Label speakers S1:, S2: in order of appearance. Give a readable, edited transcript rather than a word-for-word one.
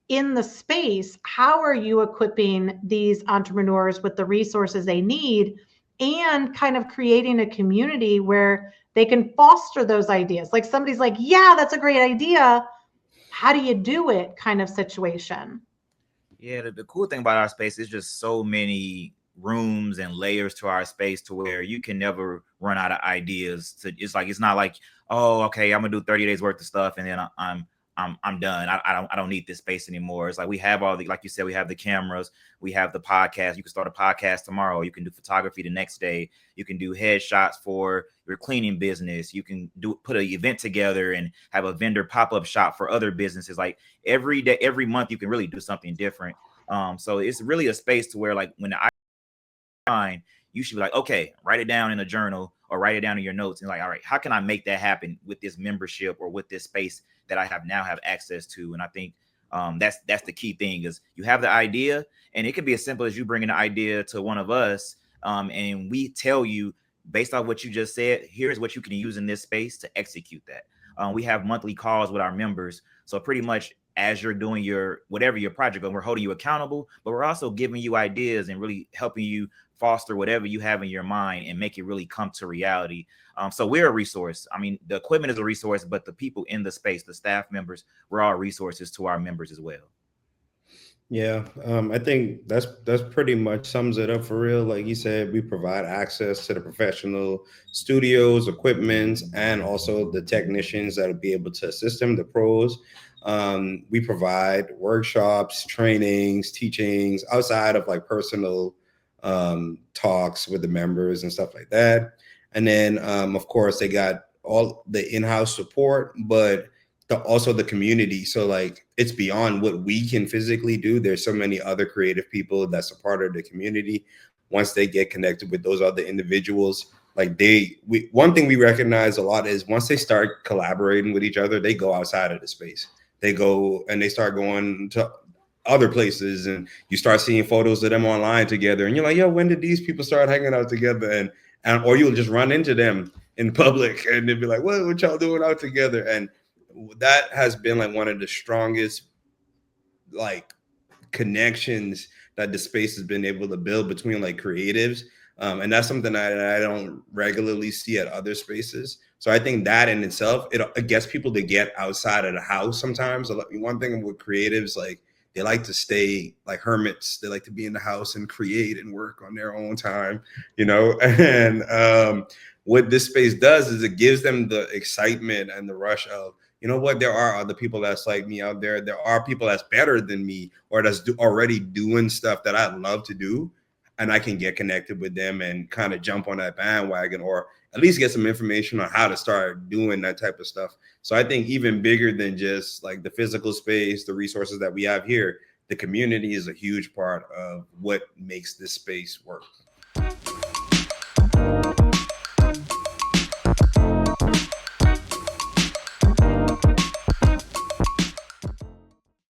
S1: in the space, how are you equipping these entrepreneurs with the resources they need and kind of creating a community where they can foster those ideas? Like somebody's like, yeah, that's a great idea. How do you do it kind of situation?
S2: Yeah, the cool thing about our space is just so many rooms and layers to our space to where you can never run out of ideas. To it's not like, oh, okay, I'm gonna do 30 days worth of stuff and then I'm done. I don't need this space anymore. It's like we have all the, like you said, we have the cameras, we have the podcast. You can start a podcast tomorrow. You can do photography the next day. You can do headshots for your cleaning business. You can put an event together and have a vendor pop-up shop for other businesses. Like every day, every month, you can really do something different. So it's really a space to where, like, when the mind, you should be like, okay, write it down in a journal or write it down in your notes and like, all right, how can I make that happen with this membership or with this space that I have access to? And I think that's the key thing is you have the idea, and it can be as simple as you bringing the idea to one of us, and we tell you based off what you just said, here's what you can use in this space to execute that. We have monthly calls with our members, so pretty much as you're doing your whatever your project, and we're holding you accountable, but we're also giving you ideas and really helping you foster whatever you have in your mind and make it really come to reality. So we're a resource. I mean, the equipment is a resource, but the people in the space, the staff members, we're all resources to our members as well.
S3: Yeah, I think that's pretty much sums it up for real. Like you said, we provide access to the professional studios, equipment, and also the technicians that'll be able to assist them, the pros. We provide workshops, trainings, teachings outside of like personal talks with the members and stuff like that. And then, of course, they got all the in-house support, but also the community. So like it's beyond what we can physically do. There's so many other creative people that's a part of the community. Once they get connected with those other individuals, like one thing we recognize a lot is once they start collaborating with each other, they go outside of the space. They go and they start going to other places, and you start seeing photos of them online together, and you're like, yo, when did these people start hanging out together? And or you'll just run into them in public and they'll be like, what y'all doing out together? And that has been like one of the strongest like connections that the space has been able to build between like creatives. And that's something that I don't regularly see at other spaces. So I think that in itself, it gets people to get outside of the house sometimes. One thing with creatives, like they like to stay like hermits. They like to be in the house and create and work on their own time, you know? And what this space does is it gives them the excitement and the rush of, you know what, there are other people that's like me out there. There are people that's better than me or that's already doing stuff that I love to do. And I can get connected with them and kind of jump on that bandwagon or at least get some information on how to start doing that type of stuff. So I think even bigger than just like the physical space, the resources that we have here, the community is a huge part of what makes this space work.